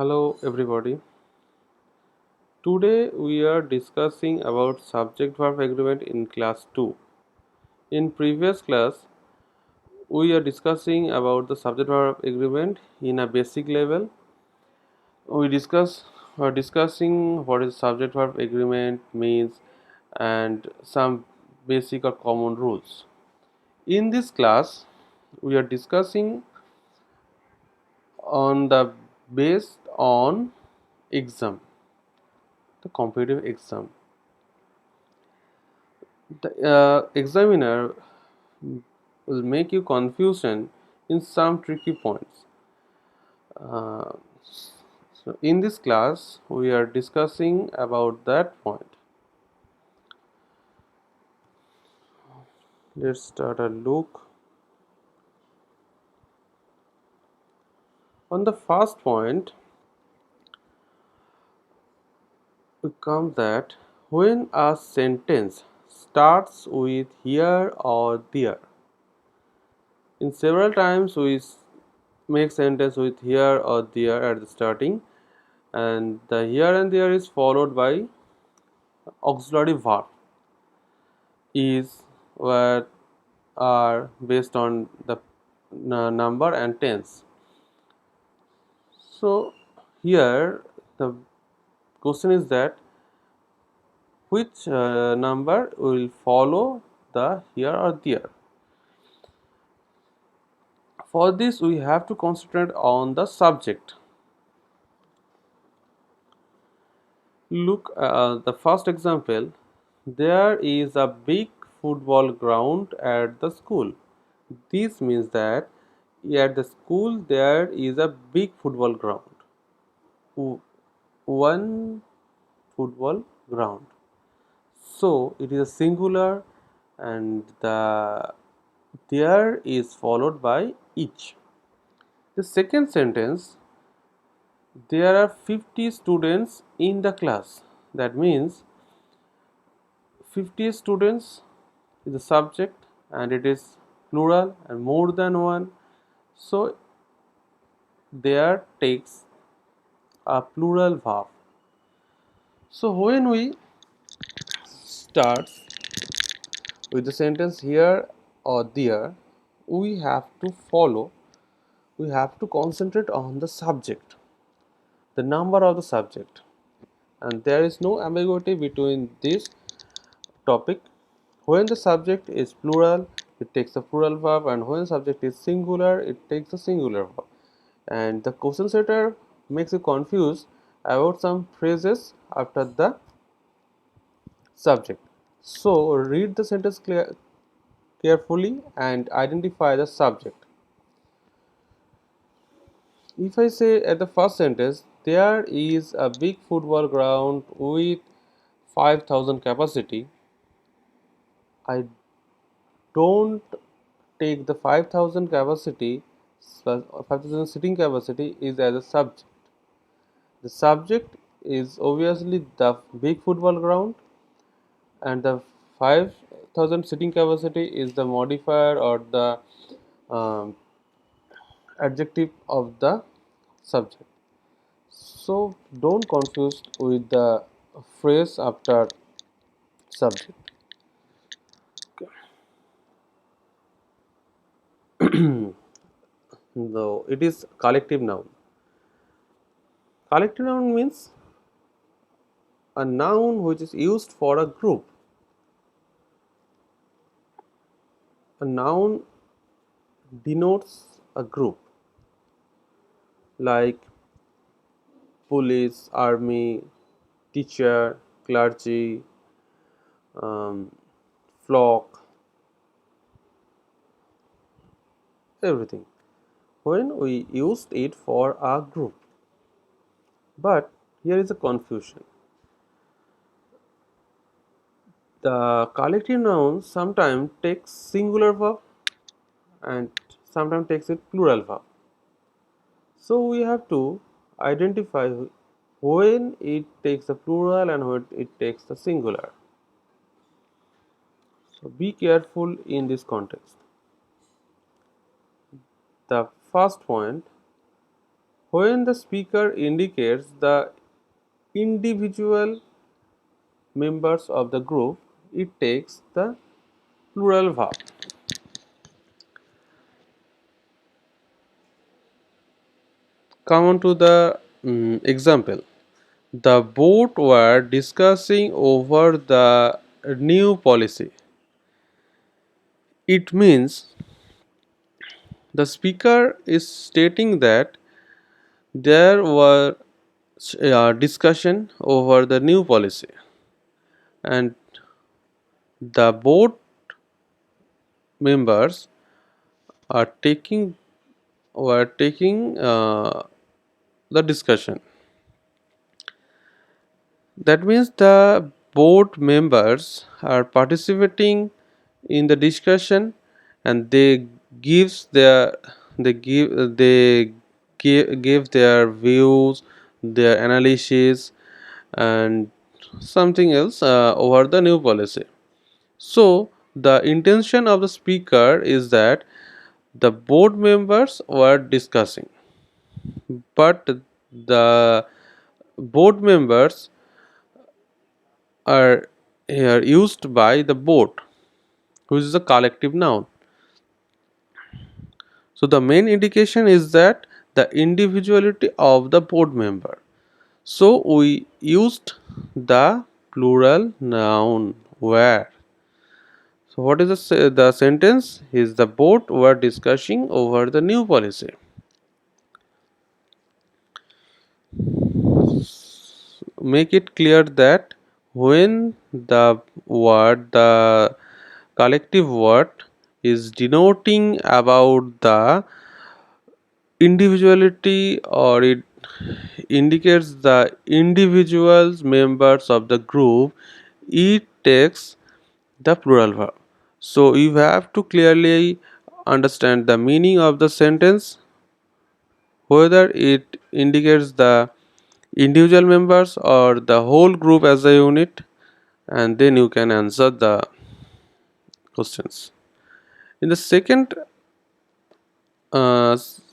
Hello everybody. Today we are discussing about subject verb agreement in class 2. In previous class we are discussing about the subject verb agreement in a basic level. We are discussing what is subject verb agreement means and some basic or common rules. In this class we are discussing on the based on exam, the competitive exam. The examiner will make you confusion in some tricky points. Uh, so in this class, we are discussing about that point. Let's start a look. On the first point, we come that when a sentence starts with here or there. In several times, we make sentence with here or there at the starting, and the here and there is followed by auxiliary verb is what are based on the number and tense. So here the question is that which number will follow the here or there. For this we have to concentrate on the subject. Look the first example. There is a big football ground at the school. This means that at the school there is a big football ground. One football ground. So it is a singular and the there is followed by each. The second sentence, there are 50 students in the class. That means 50 students is the subject and it is plural and more than one. So there takes a plural verb. So when we start with the sentence here or there, we have to follow, we have to concentrate on the subject, the number of the subject, and there is no ambiguity between this topic. When the subject is plural, it takes a plural verb, and when subject is singular, it takes a singular verb. And the question setter makes you confused about some phrases after the subject. So read the sentence carefully and identify the subject. If I say at the first sentence, there is a big football ground with 5,000 capacity, I don't take the 5,000 capacity, 5,000 sitting capacity is as a subject. The subject is obviously the big football ground, and the 5,000 sitting capacity is the modifier or the um, adjective of the subject. So don't confuse with the phrase after subject. No, it is collective noun. Collective noun means a noun which is used for a group. A noun denotes a group like police, army, teacher, clergy, um, flock, everything. When we used it for a group. But here is a confusion. The collective noun sometimes takes singular verb and sometimes takes it plural verb. So we have to identify when it takes the plural and when it takes the singular. So be careful in this context. The first point, When the speaker indicates the individual members of the group, it takes the plural verb. Come on to the example. The board were discussing over the new policy. It means the speaker is stating that there were discussion over the new policy, and the board members are taking the discussion. That means the board members are participating in the discussion, and they give their views, their analysis, and something else over the new policy. So the intention of the speaker is that the board members were discussing, but the board members are here used by the board, which is a collective noun. So the main indication is that the individuality of the board member. So we used the plural noun where. So what is the sentence? Is the board were discussing over the new policy. Make it clear that when the collective word is denoting about the individuality, or it indicates the individuals members of the group, it takes the plural verb. So you have to clearly understand the meaning of the sentence, whether it indicates the individual members or the whole group as a unit, and then you can answer the questions. In the second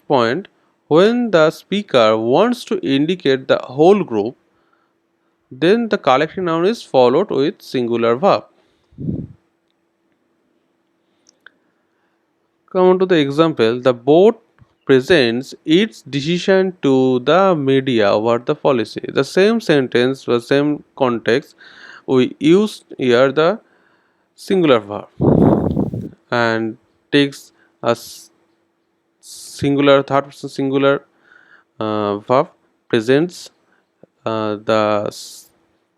point, when the speaker wants to indicate the whole group, then the collective noun is followed with singular verb. Come on to the example. The board presents its decision to the media about the policy. The same sentence, the same context, we used here the singular verb and takes a singular, third person singular verb, presents the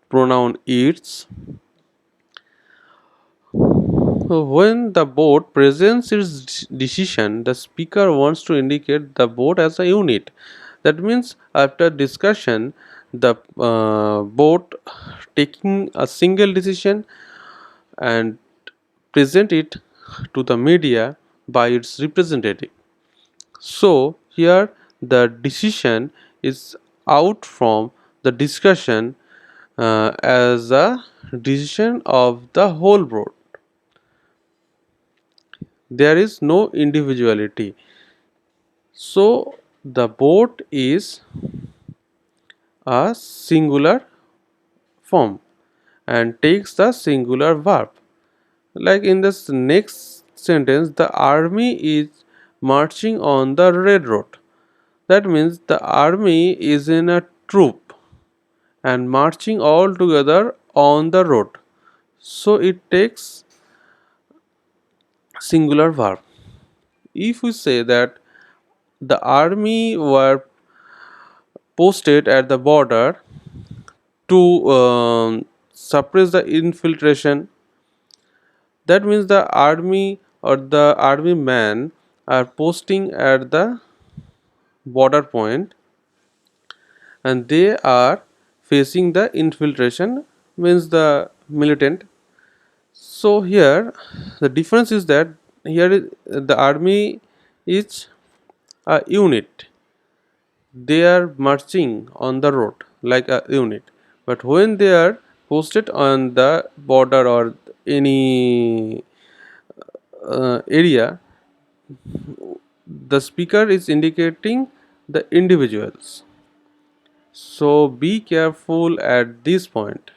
pronoun its. So when the board presents its decision, the speaker wants to indicate the board as a unit. That means after discussion, the board taking a single decision and present it to the media by its representative. So here the decision is out from the discussion as a decision of the whole board. There is no individuality. So the board is a singular form and takes the singular verb. Like in this next sentence, the army is marching on the red road. That means the army is in a troop and marching all together on the road. So it takes singular verb. If we say that the army were posted at the border to suppress the infiltration, that means the army or the army men are posting at the border point, and they are facing the infiltration, means the militant. So here the difference is that here the army is a unit, they are marching on the road like a unit, but when they are posted on the border or any area, the speaker is indicating the individuals. So be careful at this point.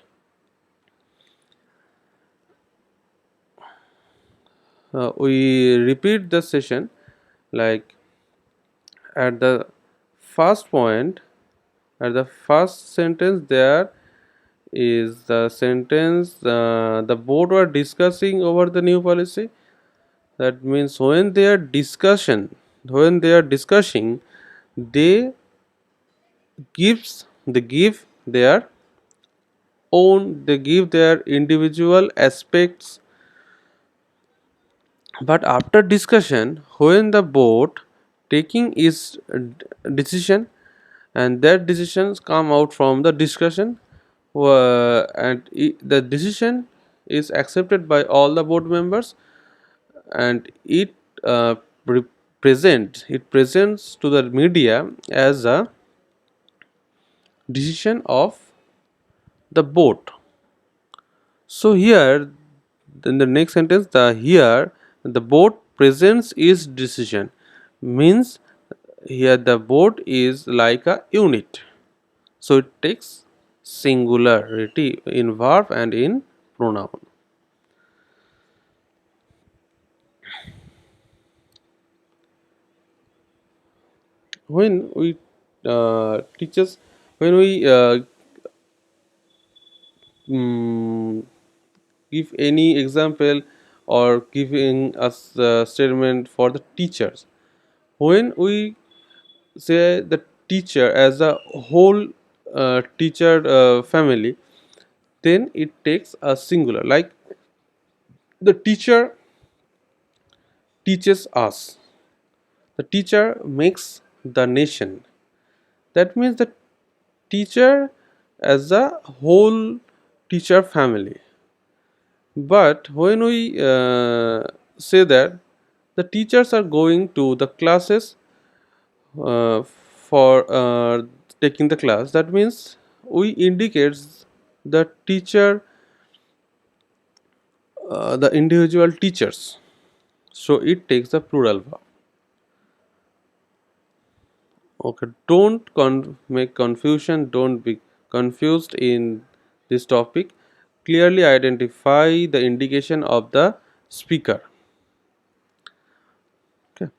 We repeat the session, like at the first point, at the first sentence there is the sentence, the board were discussing over the new policy. That means when they are discussing, they they give their they give their individual aspects. But after discussion, when the board taking its decision, and that decisions come out from the discussion, the decision is accepted by all the board members, and uh, it presents to the media as a decision of the board. So here, in the next sentence, the board presents its decision, means here the board is like a unit. So it takes singularity in verb and in pronoun. When we teachers, when we mm, give any example or giving us a statement for the teachers, when we say the teacher as a whole, teacher family, then it takes a singular, like the teacher teaches us, the teacher makes the nation. That means the teacher as a whole teacher family. But when we say that the teachers are going to the classes for taking the class, that means we indicates the teacher, the individual teachers. So it takes the plural verb. Okay, don't make confusion, don't be confused in this topic. Clearly identify the indication of the speaker. Okay,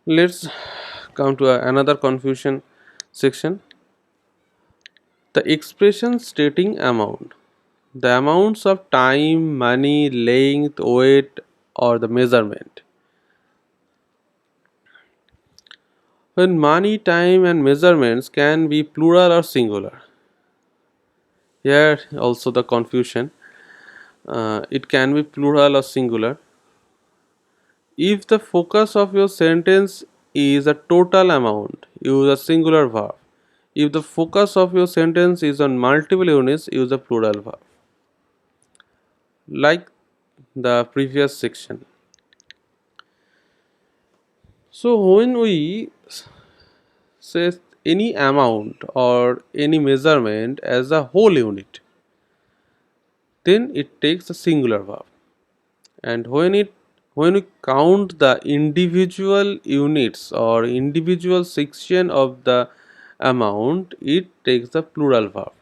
let's come to another confusion section. The expression stating amount, the amounts of time, money, length, weight, or the measurement. When money, time, and measurements can be plural or singular. Here also the confusion. It can be plural or singular. If the focus of your sentence is a total amount, use a singular verb. If the focus of your sentence is on multiple units, use a plural verb. Like the previous section. So when we say any amount or any measurement as a whole unit, then it takes a singular verb. And when we count the individual units or individual section of the amount, it takes the plural verb.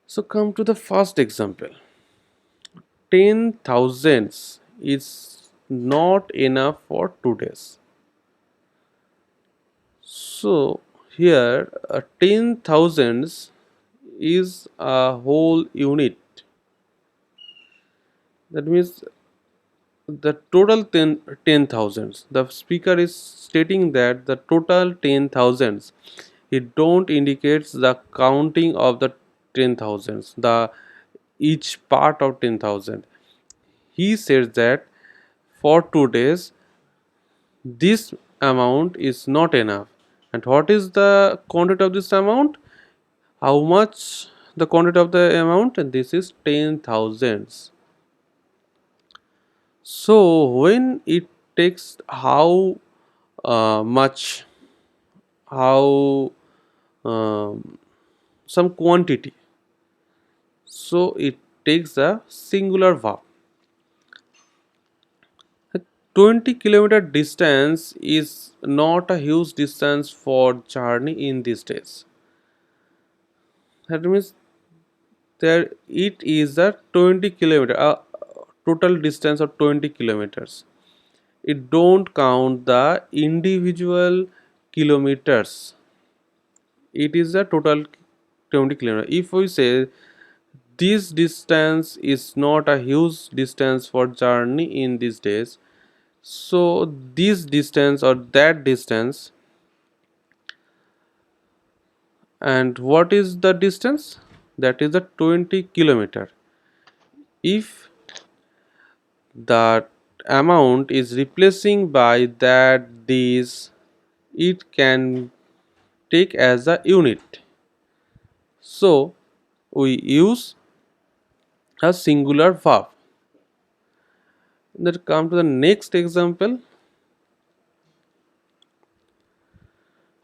So come to the first example. 10,000 is not enough for 2 days. So here 10,000 is a whole unit. That means the total 10,000. The speaker is stating that the total 10,000. It don't indicates the counting of the 10,000, the each part of 10,000. He says that for 2 days this amount is not enough. And what is the quantity of this amount? How much the quantity of the amount? And this is 10,000. So when it takes much, how some quantity, so it takes a singular verb. 20-kilometer distance is not a huge distance for journey in these days. That means there it is a 20 kilometer, a total distance of 20 kilometers. It don't count the individual kilometers. It is a total 20 kilometer. If we say this distance is not a huge distance for journey in these days, so this distance or that distance, and what is the distance? That is the 20 kilometer. If the amount is replacing by that this, it can take as a unit. So we use a singular verb. Then come to the next example.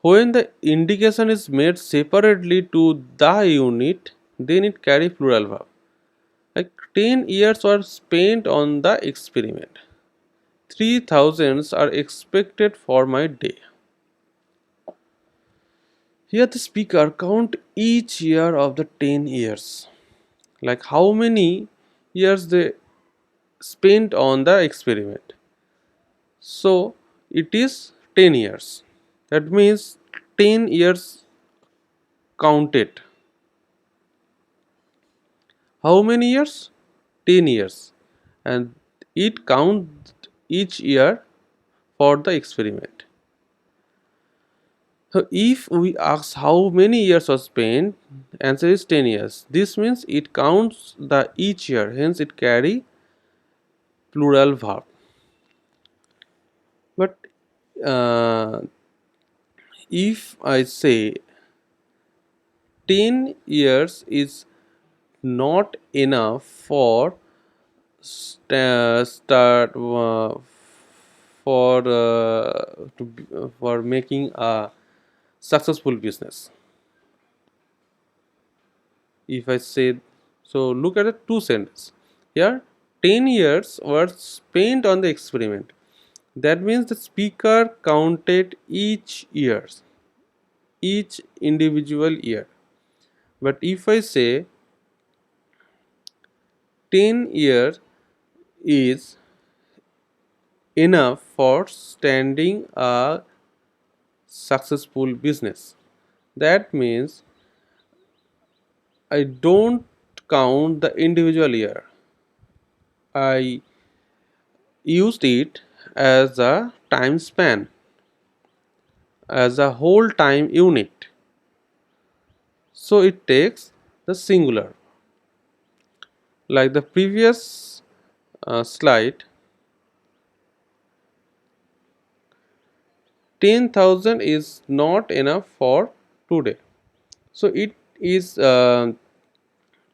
When the indication is made separately to the unit, then it carry plural verb. Like 10 years were spent on the experiment. 3000s are expected for my day. Here the speaker count each year of the 10 years. Like how many years they spent on the experiment. So it is 10 years. That means 10 years counted. How many years? 10 years. And it counts each year for the experiment. So if we ask how many years was spent, answer is 10 years. This means it counts the each year, hence it carry plural verb. But if I say 10 years is not enough for start for making a successful business. If I say so, look at the two sentences here. 10 years were spent on the experiment. That means the speaker counted each individual year. But if I say 10 years is enough for standing a successful business, that means I don't count the individual year. I used it as a time span, as a whole time unit. So it takes the singular. Like the previous slide, 10,000 is not enough for today. So it is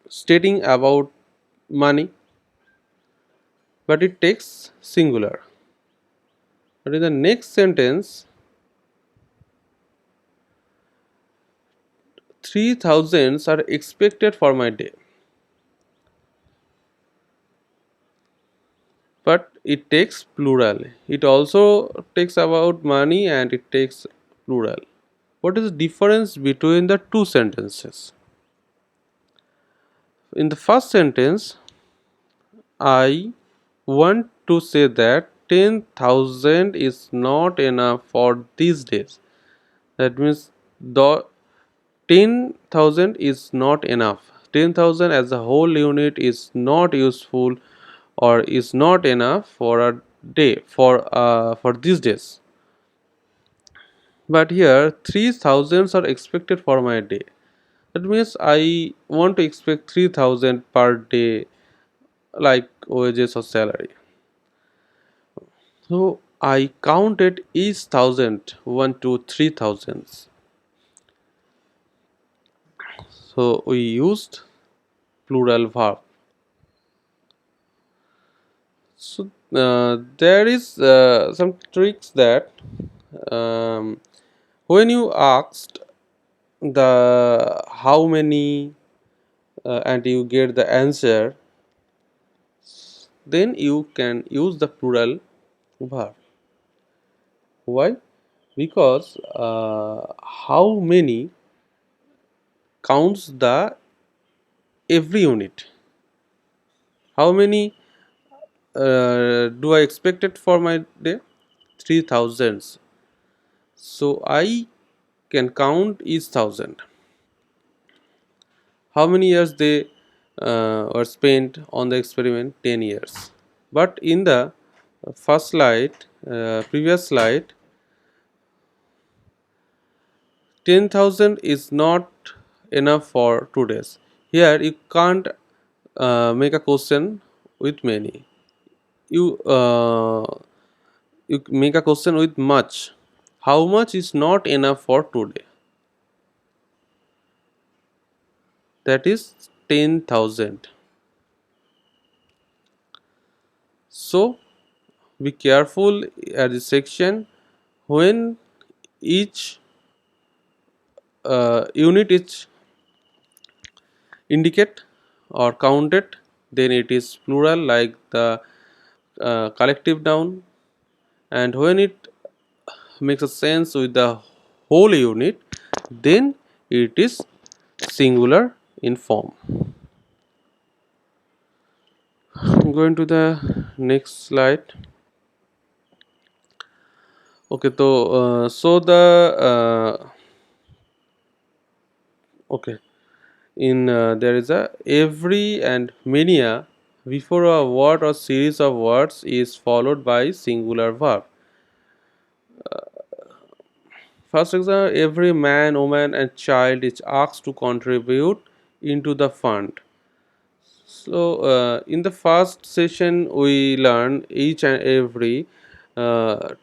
stating about money, but it takes singular. But in the next sentence, 3000s are expected for my day. But it takes plural. It also takes about money and it takes plural. What is the difference between the two sentences? In the first sentence, I want to say that 10,000 is not enough for these days. That means the 10,000 is not enough. 10,000 as a whole unit is not useful or is not enough for a day for these days. But here 3,000s are expected for my day. That means I want to expect 3,000 per day, like wages or salary. So I counted each thousand, 1 to 3 thousands. So we used plural verb. So there is some tricks that when you asked the how many and you get the answer, then you can use the plural verb. Why? Because how many counts the every unit. How many do I expect it for my day? 3000s. So I can count each thousand. How many years they were spent on the experiment? 10 years. But in the first slide, previous slide, 10,000 is not enough for 2 days. Here you can't make a question with many. You you make a question with much. How much is not enough for today? That is 10,000. So be careful at this section when each unit is indicate or counted, then it is plural like the collective noun, and when it makes a sense with the whole unit, then it is singular in form. Going to the next slide. Okay, so the okay, in there is a every and many before a word or series of words is followed by singular verb. First example, every man, woman, and child is asked to contribute into the fund. So, in the first session, we learn each and every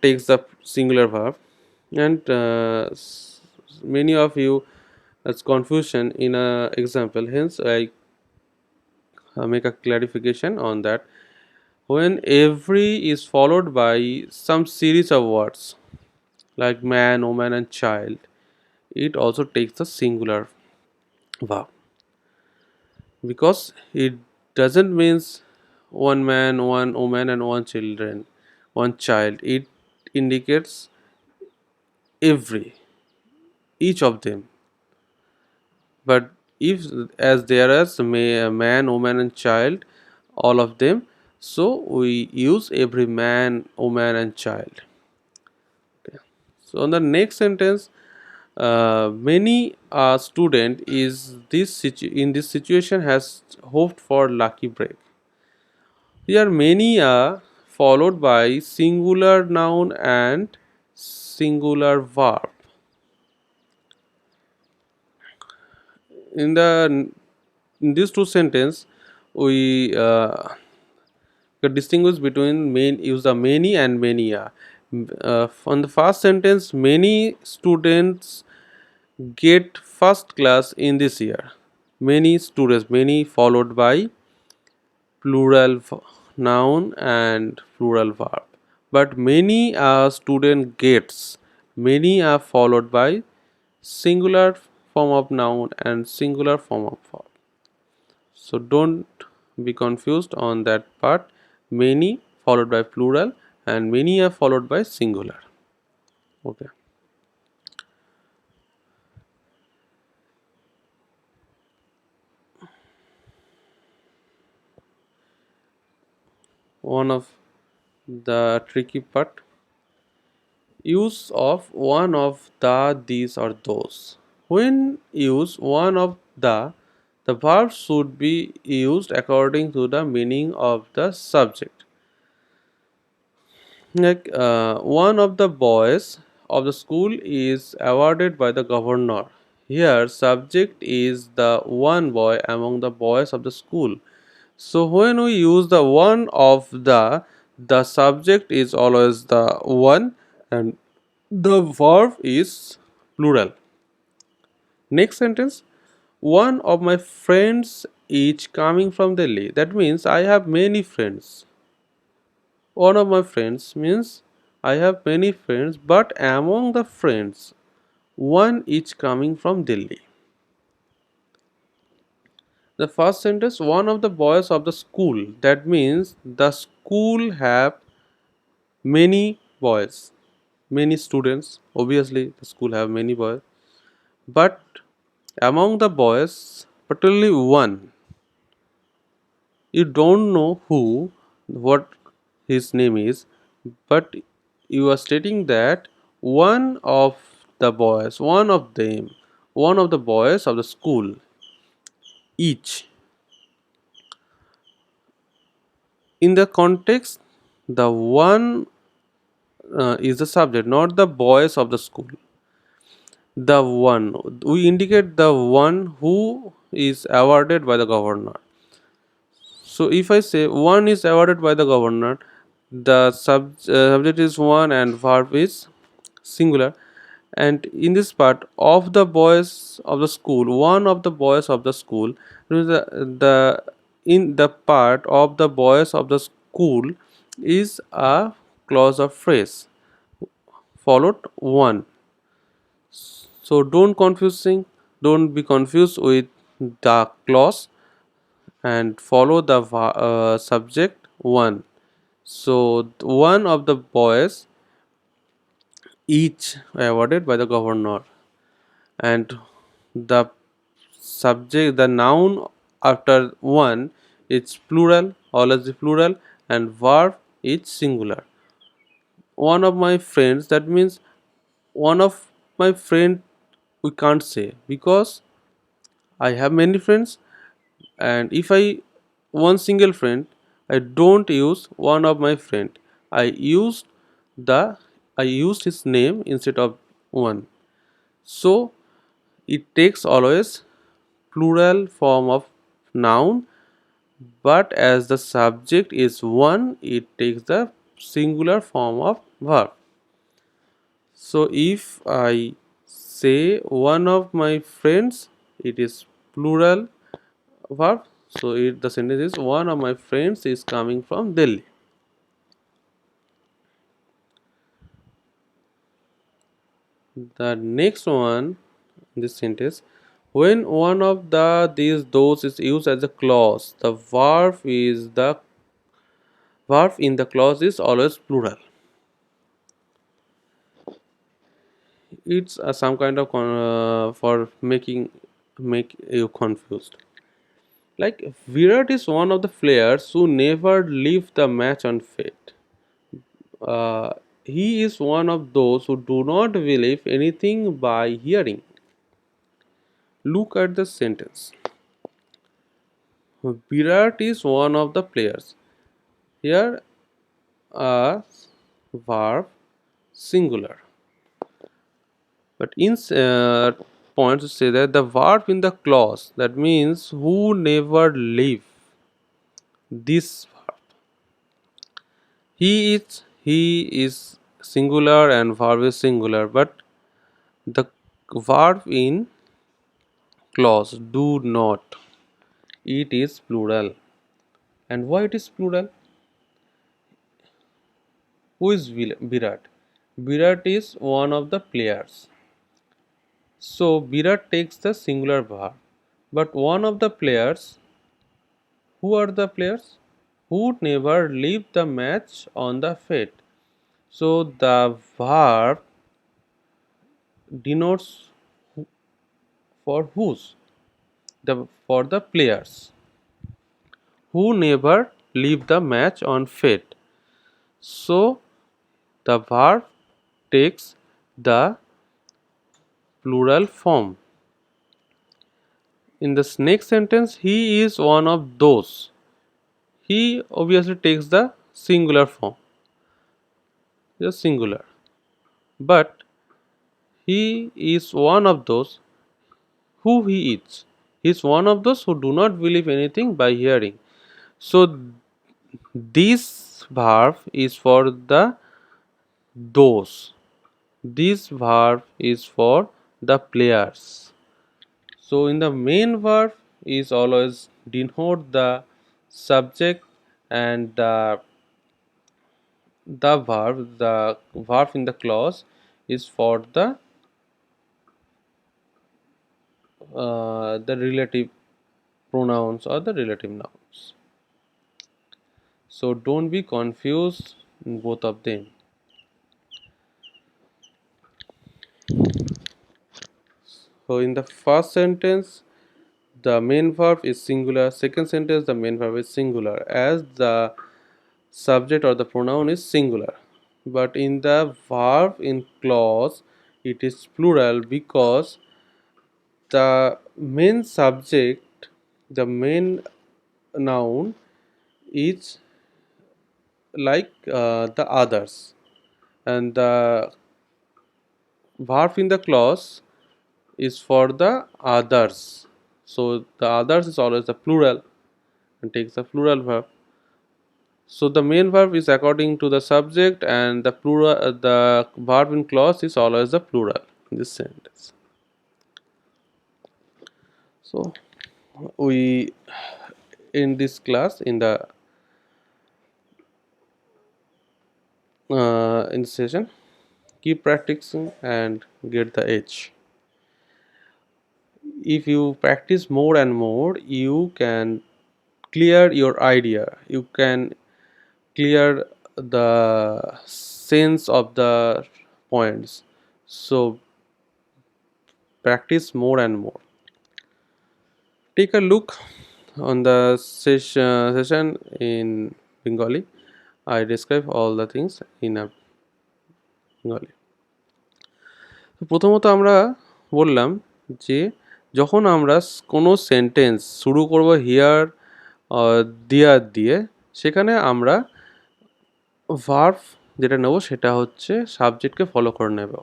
takes the singular verb, and many of you has confusion in a example. Hence, I make a clarification on that. When every is followed by some series of words like man, woman, and child, it also takes the singular verb because it doesn't means one man, one woman, and one children, one child. It indicates every each of them. But if as there is man, woman, and child, all of them, so we use every man, woman, and child. Okay. So on the next sentence, many student is in this situation has hoped for lucky break. Here many are followed by singular noun and singular verb. In the in these two sentences, we can distinguish between main use the many and many are. On the first sentence, many students get first class in this year. Many students, many followed by plural noun and plural verb. But many student gets, many are followed by singular form of noun and singular form of verb. So don't be confused on that part. Many followed by plural and many are followed by singular. Okay. One of the tricky part, use of one of the, these, or those. When use one of the verb should be used according to the meaning of the subject. Like one of the boys of the school is awarded by the governor. Here, subject is the one boy among the boys of the school. So when we use the one of the subject is always the one and the verb is plural. Next sentence, one of my friends is coming from Delhi. That means I have many friends. One of my friends means I have many friends, but among the friends, one is coming from Delhi. The first sentence, one of the boys of the school. That means the school have many boys, many students. Obviously the school have many boys, but among the boys particularly one, you don't know who, what his name is, but you are stating that one of the boys, one of them, one of the boys of the school, each. In the context, the one is the subject, not the boys of the school. The one, we indicate the one who is awarded by the governor. So if I say one is awarded by the governor, the subject is one and verb is singular. And in this part of the boys of the school, one of the boys of the school, the in the part of the boys of the school is a clause of phrase followed one. So don't be confused with the clause and follow the subject one. So one of the boys each awarded by the governor, and the subject, the noun after one, it's plural, always the plural, and verb is singular. One of my friends, that means one of my friend, we can't say because I have many friends, and if I one single friend, I don't use one of my friend, I used the I used his name instead of one. So it takes always plural form of noun, but as the subject is one, it takes the singular form of verb. So if I say one of my friends, it is plural verb. So the sentence is one of my friends is coming from Delhi. The next one, this sentence, when one of the these those is used as a clause, the verb in the clause is always plural. It's some kind of for make you confused. Like Virat is one of the players who never leave the match unfit. Uh, he is one of those who do not believe anything by hearing. Look at the sentence. Virat is one of the players. Here, a verb singular. But in point to say that the verb in the clause, that means who never leave, this verb. He is singular and verb is singular, but the verb in clause do not, it is plural. And why it is plural? Who is Virat? Virat is one of the players. So Virat takes the singular verb. But one of the players, who are the players? Who never leave the match on the field. So the verb denotes for whose? The for the players who never leave the match on field. So the verb takes the plural form. In this next sentence, he is one of those. He obviously takes the singular form, the singular. But he is one of those who he is. He is one of those who do not believe anything by hearing. So this verb is for the those. This verb is for the players. So in the main verb is always denote the subject, and the verb in the clause is for the relative pronouns or the relative nouns. So don't be confused in both of them. So in the first sentence, the main verb is singular. Second sentence, the main verb is singular, as the subject or the pronoun is singular. But in the verb in clause, it is plural because the main subject, the main noun is like the others, and the verb in the clause is for the others. So the others is always the plural and takes the plural verb. So the main verb is according to the subject, and the plural, the verb in clause is always the plural in this sentence. So we in this class in this session, keep practicing and get the edge. If you practice more and more, you can clear your idea. You can clear the sense of the points. So practice more and more. Take a look on the session in Bengali. I describe all the things in a Bengali. তো প্রথমত আমরা বললাম যে যখন আমরা কোনো sentence শুরু করব হিয়ার দেয়ার দিয়ে, সেখানে আমরা ভার্ব যেটা নেব সেটা হচ্ছে সাবজেক্টকে ফলো করে নেব।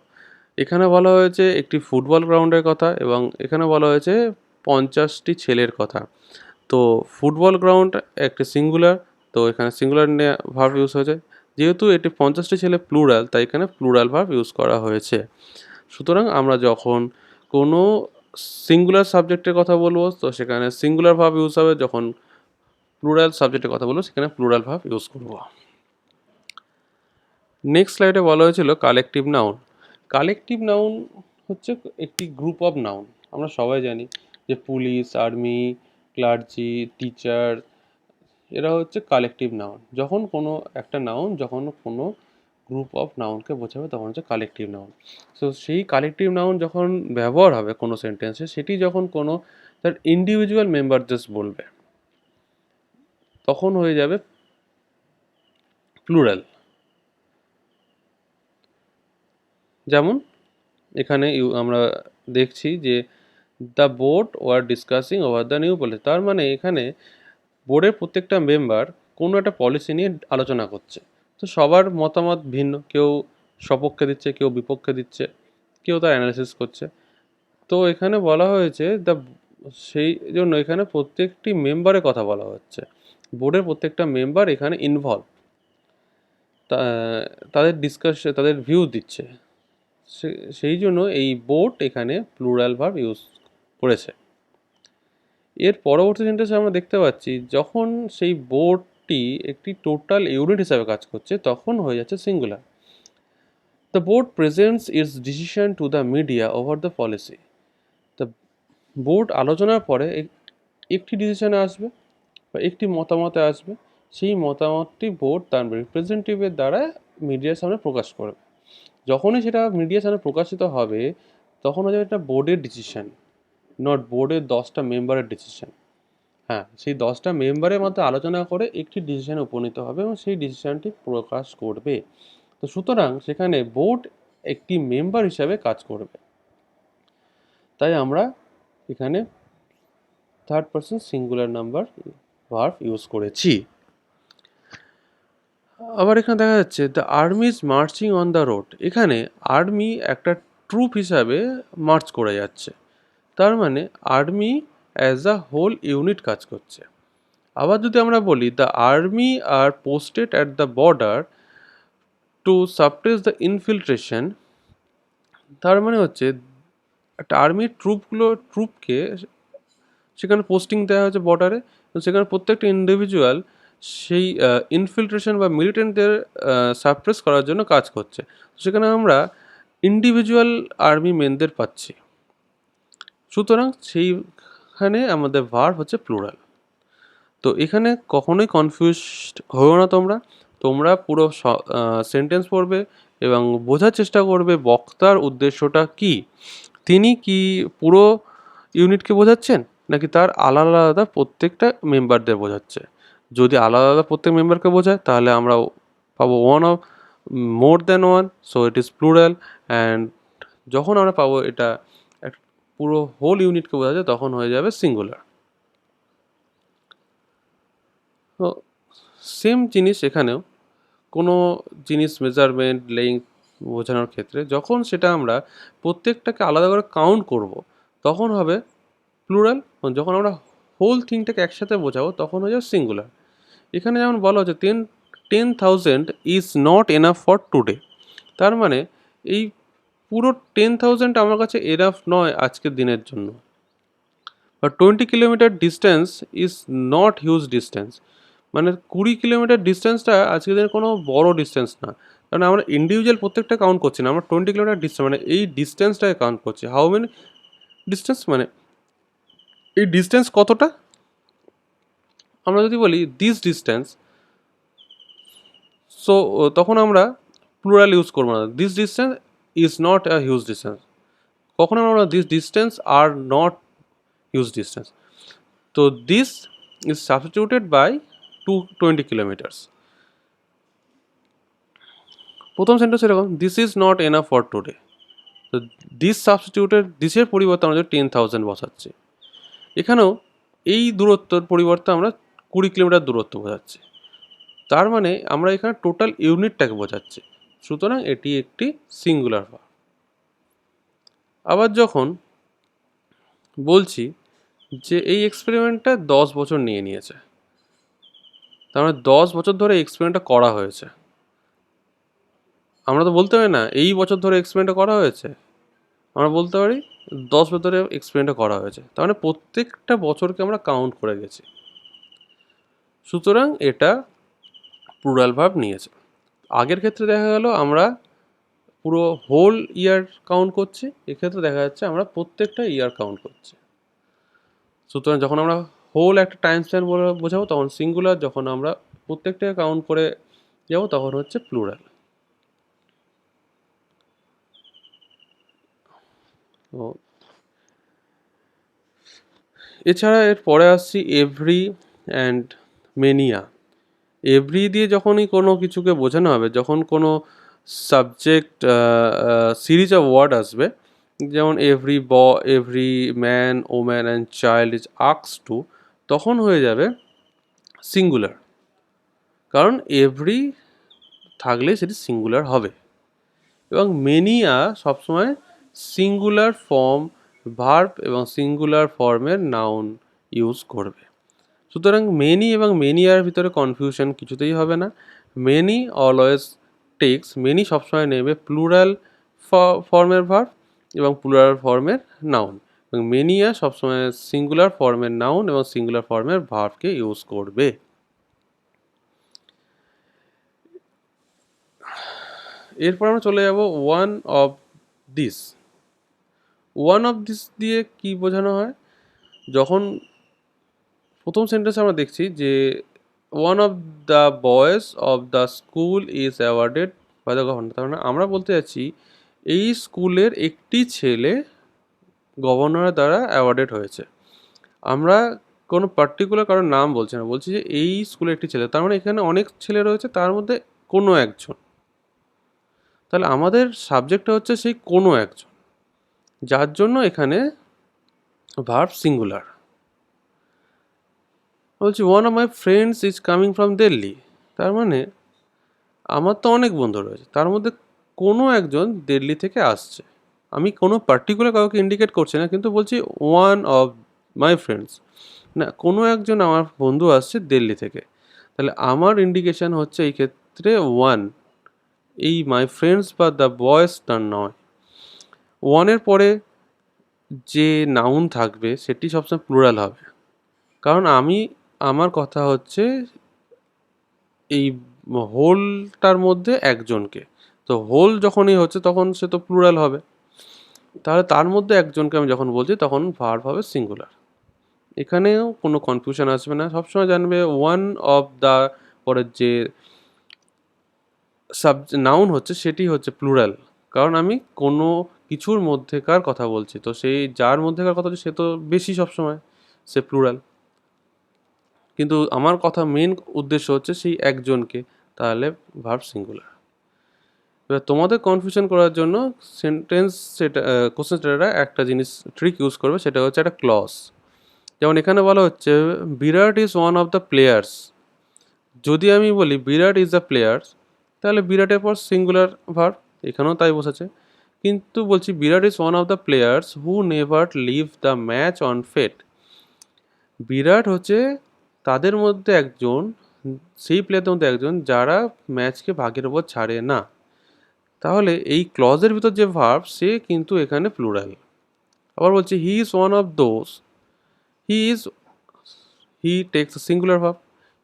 এখানে বলা হয়েছে একটি ফুটবল গ্রাউন্ডের কথা, এবং এখানে বলা হয়েছে 50টি ছেলের কথা। তো ফুটবল গ্রাউন্ড একটি সিঙ্গুলার, তো এখানে সিঙ্গুলার নিয়ে ভার্ব ইউজ হয়েছে। যেহেতু এটি 50টি ছেলে প্লুরাল, তাই এখানে প্লুরাল ভার্ব ইউজ করা হয়েছে। সুতরাং আমরা যখন কোনো সিঙ্গুলার সাবজেক্টের কথা বলবো, তো সেখানে সিঙ্গুলার ভার্ব ইউজ হবে। যখন প্লুরাল সাবজেক্টের কথা বলবো, সেখানে প্লুরাল ভার্ব ইউজ করব। নেক্সট স্লাইডে বলা হয়েছিল কালেকটিভ নাউন। কালেকটিভ নাউন হচ্ছে একটি গ্রুপ অফ নাউন। আমরা সবাই জানি যে পুলিশ, আর্মি, ক্লার্জি, টিচার, এরা হচ্ছে কালেকটিভ নাউন। যখন কোনো একটা নাউন যখন কোনো গ্রুপ অফ নাউনকে বোঝাবে, তখন হচ্ছে কালেকটিভ নাউন। সো সেই কালেকটিভ নাউন যখন ব্যবহার হবে কোনো সেন্টেন্সে, সেটি যখন কোনো তার ইন্ডিভিজুয়াল মেম্বারদের বলবে, তখন হয়ে যাবে প্লুরাল। যেমন এখানে আমরা দেখছি যে the board are discussing over the new policy. তার মানে এখানে বোর্ডের প্রত্যেকটা মেম্বার কোনো একটা পলিসি নিয়ে আলোচনা করছে। তো সবার মতামত ভিন্ন, কেউ সপক্ষে দিচ্ছে, কেউ বিপক্ষে দিচ্ছে, কেউ তার অ্যানালিসিস করছে। তো এখানে বলা হয়েছে সেই জন্য এখানে প্রত্যেকটি মেম্বারের কথা বলা হচ্ছে। বোর্ডের প্রত্যেকটা মেম্বার এখানে ইনভলভ, তাদের ডিসকাশন, তাদের ভিউ দিচ্ছে। সেই জন্য এই বোর্ড এখানে প্লুরাল ভার্ব ইউজ করেছে। এর পরবর্তী সেন্টেন্সে আমরা দেখতে পাচ্ছি যখন সেই বোর্ডটি একটি টোটাল ইউনিট হিসাবে কাজ করছে, তখন হয়ে যাচ্ছে singular. The board presents it's decision to the media over the policy. The board আলোচনার পরে একটি ডিসিশনে আসবে বা একটি মতামতে আসবে। সেই মতামতটি বোর্ড তার রিপ্রেজেন্টেটিভের দ্বারা মিডিয়ার সামনে প্রকাশ করবে। যখনই সেটা মিডিয়ার সামনে প্রকাশিত হবে, তখন হয়ে যাবে এটা বোর্ডের ডিসিশন, নট বোর্ডের 10টা মেম্বারের ডিসিশন। হ্যাঁ, সেই 10টা মেম্বারের মধ্যে আলোচনা করে একটি ডিসিশনে উপনীত হবে এবং সেই ডিসিশনটি প্রকাশ করবে। তো সুতরাং সেখানে বোর্ড একটি মেম্বার হিসাবে কাজ করবে। তাই আমরা এখানে third person singular number verb use করেছি। আবার এখানে দেখা যাচ্ছে the army is marching on the road. এখানে আর্মি একটা ট্রুপ হিসাবে মার্চ করে যাচ্ছে। তার মানে army as a whole unit কাজ করছে। আবার যদি আমরা বলি the army are posted at the border to suppress the infiltration, তার মানে হচ্ছে একটা আর্মির ট্রুপকে সেখানে পোস্টিং দেওয়া হয়েছে বর্ডারে। তো সেখানে প্রত্যেকটা ইন্ডিভিজুয়াল সেই ইনফিল্ট্রেশন বা মিলিটেন্টদের সাপ্রেস করার জন্য কাজ করছে। সেখানে আমরা ইন্ডিভিজুয়াল আর্মি মেনদের পাচ্ছি। সুতরাং সেইখানে আমাদের ভার্ব হচ্ছে প্লুরাল। তো এখানে কখনোই কনফিউজড হও না তোমরা পুরো সেন্টেন্স পড়বে এবং বোঝার চেষ্টা করবে বক্তার উদ্দেশ্যটা কী। তিনি কি পুরো ইউনিটকে বোঝাচ্ছেন নাকি তার আলাদা আলাদা প্রত্যেকটা মেম্বারদের বোঝাচ্ছে? যদি আলাদা আলাদা প্রত্যেক মেম্বারকে বোঝায় তাহলে আমরা পাবো one of more than one, so it is plural. And যখন আমরা পাবো এটা পুরো হোল ইউনিটকে বোঝাচ্ছে তখন হয়ে যাবে সিঙ্গুলার। তো সেম জিনিস এখানেও কোনো জিনিস মেজারমেন্ট লেন্থ বোঝানোর ক্ষেত্রে যখন সেটা আমরা প্রত্যেকটাকে আলাদা করে কাউন্ট করব তখন হবে প্লুরাল, যখন আমরা হোল থিংটাকে একসাথে বোঝাবো তখন হয়ে যাবে সিঙ্গুলার। এখানে যেমন বলা হচ্ছে 10,000 is not enough for today, তার মানে এই পুরো 10,000 আমার কাছে এনাফ নয় আজকের দিনের জন্য। বা 20 kilometre distance is not huge distance, মানে 20 কিলোমিটার ডিস্টেন্সটা আজকের দিনে কোনো বড় ডিস্টেন্স না, কারণ আমরা ইন্ডিভিজুয়াল প্রত্যেকটা কাউন্ট করছি না, আমরা 20 কিলোমিটার ডিস্টেন্স মানে এই ডিস্টেন্সটাকে কাউন্ট করছি। হাউ মেনি ডিস্টেন্স, মানে এই ডিস্টেন্স কতটা। আমরা যদি বলি দিস ডিস্টেন্স, সো তখন আমরা প্লুরাল ইউজ করবো না, this distance is not a huge distance. কখনো আমরা this distance are not huge distance. তো this is substituted by 20 kilometres. প্রথম সেন্টেন্স এরকম, this is not enough for today, তো দিস সাবস্টিটিউটেড দিসের পরিবর্তে আমরা 10,000 বসাচ্ছি। এখানেও এই দূরত্বর পরিবর্তে আমরা 20 কিলোমিটার দূরত্ব বোঝাচ্ছি, তার মানে আমরা এখানে টোটাল ইউনিটটাকে বোঝাচ্ছি, সুতরাং এটি একটি সিঙ্গুলার ভার্ব। আবার যখন বলছি যে এই এক্সপেরিমেন্টটা 10 বছর নিয়েছে, তার মানে 10 বছর ধরে এক্সপেরিমেন্টটা করা হয়েছে, আমরা তো বলতে পারি না এই বছর ধরে এক্সপেরিমেন্টটা করা হয়েছে, আমরা বলতে পারি 10 বছর ধরে এক্সপেরিমেন্টটা করা হয়েছে, তার মানে প্রত্যেকটা বছরকে আমরা কাউন্ট করে গেছি, সুতরাং এটা প্লুরাল ভার্ব নিয়েছে। আগের ক্ষেত্রে দেখা গেল আমরা পুরো হোল ইয়ার কাউন্ট করছি, এক্ষেত্রে দেখা যাচ্ছে আমরা প্রত্যেকটা ইয়ার কাউন্ট করছি, সুতরাং যখন আমরা হোল একটা টাইম স্প্যান বোঝাবো তখন সিঙ্গুলার, যখন আমরা প্রত্যেকটাকে কাউন্ট করে যাবো তখন হচ্ছে প্লুরাল। তো এছাড়া এর পরে আসছি এভরি অ্যান্ড মেনিয়া। এভরি দিয়ে যখনই কোনো কিছুকে বোঝানো হবে, যখন কোনো সাবজেক্ট সিরিজ অফ ওয়ার্ড আসবে, যেমন every man woman and child is আক্স টু, তখন হয়ে যাবে সিঙ্গুলার, কারণ এভরি থাকলে সেটি সিঙ্গুলার হবে। এবং মেনিয়া সবসময় সিঙ্গুলার ফর্ম ভার্ব এবং সিঙ্গুলার ফর্মের নাউন ইউজ করবে, সুতরাং মেনি এবং মেনিয়ার ভিতরে কনফিউশন কিছুতেই হবে না। মেনি অলওয়েজ টেক্স, মেনি সবসময় নেবে প্লুরাল ফর্মের ভার্ব এবং প্লুরাল ফর্মের নাউন, এবং মেনিয়া সবসময় সিঙ্গুলার ফর্মের নাউন এবং সিঙ্গুলার ফর্মের ভার্বকে ইউজ করবে। এরপর আমরা চলে যাব one of this. One of this দিয়ে কি বোঝানো হয়, যখন প্রথম সেন্টেন্সে আমরা দেখছি যে one of the boys of the school is awarded by the governor, তার মানে আমরা বলতে চাচ্ছি এই স্কুলের একটি ছেলে গভর্নরের দ্বারা অ্যাওয়ার্ডেড হয়েছে। আমরা কোনো পার্টিকুলার কারোর নাম বলছি না, বলছি যে এই স্কুলের একটি ছেলে, তার মানে এখানে অনেক ছেলে রয়েছে, তার মধ্যে কোনো একজন, তাহলে আমাদের সাবজেক্টটা হচ্ছে সেই কোনো একজন, যার জন্য এখানে ভার্ব সিঙ্গুলার। বলছি one of my friends is coming from Delhi, তার মানে আমার তো অনেক বন্ধু রয়েছে, তার মধ্যে কোনো একজন দিল্লি থেকে আসছে। আমি কোনো পার্টিকুলার কাউকে ইন্ডিকেট করছি না, কিন্তু বলছি ওয়ান অফ মাই ফ্রেন্ডস, না কোনো একজন আমার বন্ধু আসছে দিল্লি থেকে, তাহলে আমার ইন্ডিকেশন হচ্ছে এই ক্ষেত্রে ওয়ান, এই মাই ফ্রেন্ডস বা দ্য বয়েজটা নয়। ওয়ানের পরে যে নাউন থাকবে সেটি সবসময় প্লুরাল হবে, কারণ আমার কথা হচ্ছে এই হোলটার মধ্যে একজনকে, তো হোল যখনই হচ্ছে তখন সে তো প্লুরাল হবে, তাহলে তার মধ্যে একজনকে আমি যখন বলছি তখন ভার্ব হবে সিঙ্গুলার। এখানেও কোনো কনফিউশন আসবে না, সবসময় জানবে ওয়ান অফ দ্য পরের যে নাউন হচ্ছে সেটি হচ্ছে প্লুরাল, কারণ আমি কোনো কিছুর মধ্যেকার কথা বলছি, তো সেই যার মধ্যেকার কথা বলছি সে তো বেশি সবসময়, সে প্লুরাল। কিন্তু আমার কথা মেন উদ্দেশ্য হচ্ছে সেই একজনকে, তাহলে ভার্ব সিঙ্গুলার। এবার তোমাদের কনফিউশন করার জন্য সেন্টেন্স সেটা কোশ্চেন স্টার্টাররা একটা জিনিস ট্রিক ইউজ করবে, সেটা হচ্ছে একটা ক্লজ। যেমন এখানে বলা হচ্ছে Virat is one of the players. যদি আমি বলি বিরাট ইজ দ্য প্লেয়ার্স, তাহলে বিরাটের পর সিঙ্গুলার ভার্ব, এখানেও তাই বসেছে। কিন্তু বলছি Virat is one of the players who never leave the match on fate. Virat হচ্ছে তাদের মধ্যে একজন, সেই প্লেয়ারদের মধ্যে একজন যারা ম্যাচকে ভাগের ওপর ছাড়ে না। তাহলে এই ক্লজের ভিতর যে ভার্ব সে কিন্তু এখানে প্লুরাল। আবার বলছি he is one of those, he is, he takes a singular verb,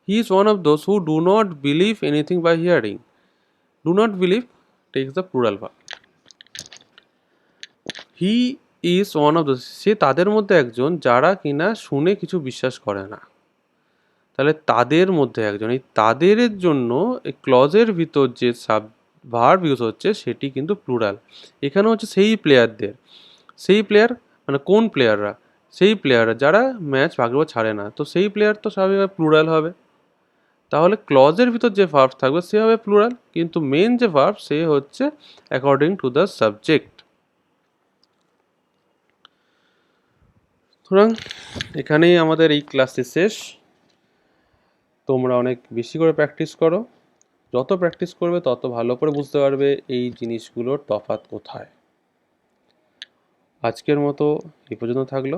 he is one of those who do not believe anything by hearing. Do not believe takes the plural verb. He is one of those, সে তাদের মধ্যে একজন যারা কিনা শুনে কিছু বিশ্বাস করে না। তাহলে তাদের মধ্যে একজন, এই তাদের জন্য এই ক্লজের ভিতর যে ভার্ব ইউজ হচ্ছে সেটি কিন্তু প্লুরাল। এখানে হচ্ছে সেই প্লেয়ারদের, সেই প্লেয়ার মানে কোন প্লেয়াররা, সেই প্লেয়াররা যারা ম্যাচ ভাগ্য ছাড়ে না, তো সেই প্লেয়ার তো স্বাভাবিকভাবে প্লুরাল হবে। তাহলে ক্লজের ভিতর যে ভার্ব থাকবে সে হবে প্লুরাল, কিন্তু মেন যে ভার্ব সে হচ্ছে অ্যাকর্ডিং টু দ্য সাবজেক্ট। সুতরাং এখানেই আমাদের এই ক্লাসটি শেষ। তোমরা অনেক বেশি করে প্র্যাকটিস করো, যত প্র্যাকটিস করবে তত ভালো করে বুঝতে পারবে এই জিনিসগুলোর তফাৎ কোথায়। আজকের মতো এই পর্যন্ত থাকলো,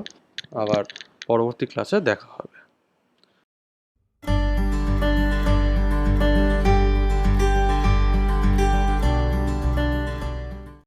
আবার পরবর্তী ক্লাসে দেখা হবে।